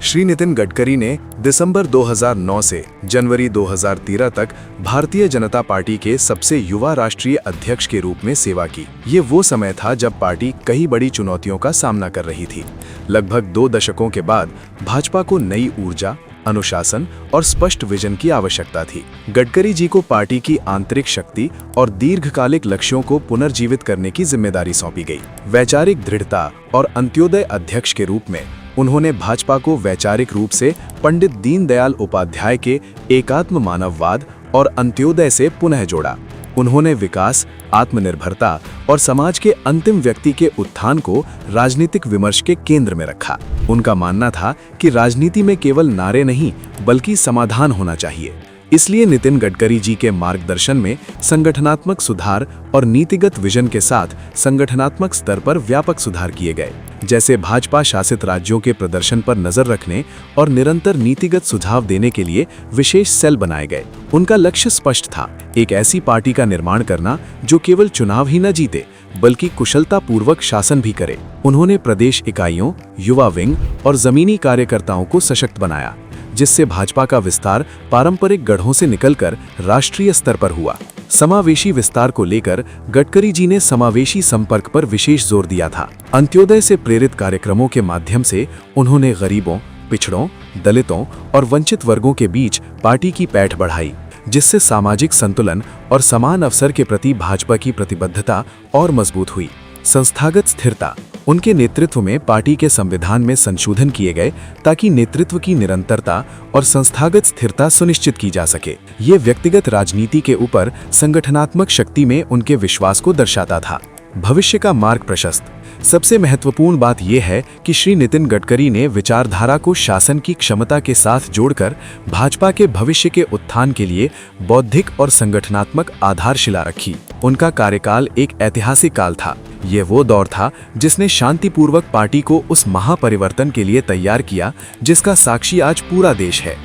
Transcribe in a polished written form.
श्री नितिन गडकरी ने दिसंबर 2009 से जनवरी 2013 तक भारतीय जनता पार्टी के सबसे युवा राष्ट्रीय अध्यक्ष के रूप में सेवा की। ये वो समय था जब पार्टी कई बड़ी चुनौतियों का सामना कर रही थी। लगभग 2 दशकों के बाद भाजपा को नई ऊर्जा, अनुशासन और स्पष्ट विजन की आवश्यकता थी। गडकरी जी को पार्टी की आंतरिक शक्ति और दीर्घकालिक लक्ष्यों को पुनर्जीवित करने की जिम्मेदारी सौंपी गई। वैचारिक दृढ़ता और अंत्योदय अध्यक्ष के रूप में उन्होंने भाजपा को वैचारिक रूप से पंडित दीनदयाल उपाध्याय के एकात्म मानववाद और अंत्योदय से पुनः जोड़ा। उन्होंने विकास, आत्मनिर्भरता और समाज के अंतिम व्यक्ति के उत्थान को राजनीतिक विमर्श के केंद्र में रखा। उनका मानना था कि राजनीति में केवल नारे नहीं बल्कि समाधान होना चाहिए। इसलिए नितिन गडकरी जी के मार्गदर्शन में संगठनात्मक सुधार और नीतिगत विजन के साथ संगठनात्मक स्तर पर व्यापक सुधार किए गए, जैसे भाजपा शासित राज्यों के प्रदर्शन पर नजर रखने और निरंतर नीतिगत सुझाव देने के लिए विशेष सेल बनाए गए। उनका लक्ष्य स्पष्ट था, एक ऐसी पार्टी का निर्माण करना जो केवल चुनाव ही न जीते बल्कि कुशलतापूर्वक शासन भी करे। उन्होंने प्रदेश इकाइयों, युवा विंग और जमीनी कार्यकर्ताओं को सशक्त बनाया, जिससे भाजपा का विस्तार पारंपरिक गढ़ों से निकलकर राष्ट्रीय स्तर पर हुआ। समावेशी विस्तार को लेकर गडकरी जी ने समावेशी संपर्क पर विशेष जोर दिया था। अंत्योदय से प्रेरित कार्यक्रमों के माध्यम से उन्होंने गरीबों, पिछड़ों, दलितों और वंचित वर्गों के बीच पार्टी की पैठ बढ़ाई, जिससे सामाजिक संतुलन और समान अवसर के प्रति भाजपा की प्रतिबद्धता और मजबूत हुई। संस्थागत स्थिरता। उनके नेतृत्व में पार्टी के संविधान में संशोधन किए गए ताकि नेतृत्व की निरंतरता और संस्थागत स्थिरता सुनिश्चित की जा सके। ये व्यक्तिगत राजनीति के ऊपर संगठनात्मक शक्ति में उनके विश्वास को दर्शाता था। भविष्य का मार्ग प्रशस्त। सबसे महत्वपूर्ण बात यह है कि श्री नितिन गडकरी ने विचारधारा को शासन की क्षमता के साथ जोड़कर भाजपा के भविष्य के उत्थान के लिए बौद्धिक और संगठनात्मक आधारशिला रखी। उनका कार्यकाल एक ऐतिहासिक काल था। ये वो दौर था जिसने शांतिपूर्वक पार्टी को उस महापरिवर्तन के लिए तैयार किया जिसका साक्षी आज पूरा देश है।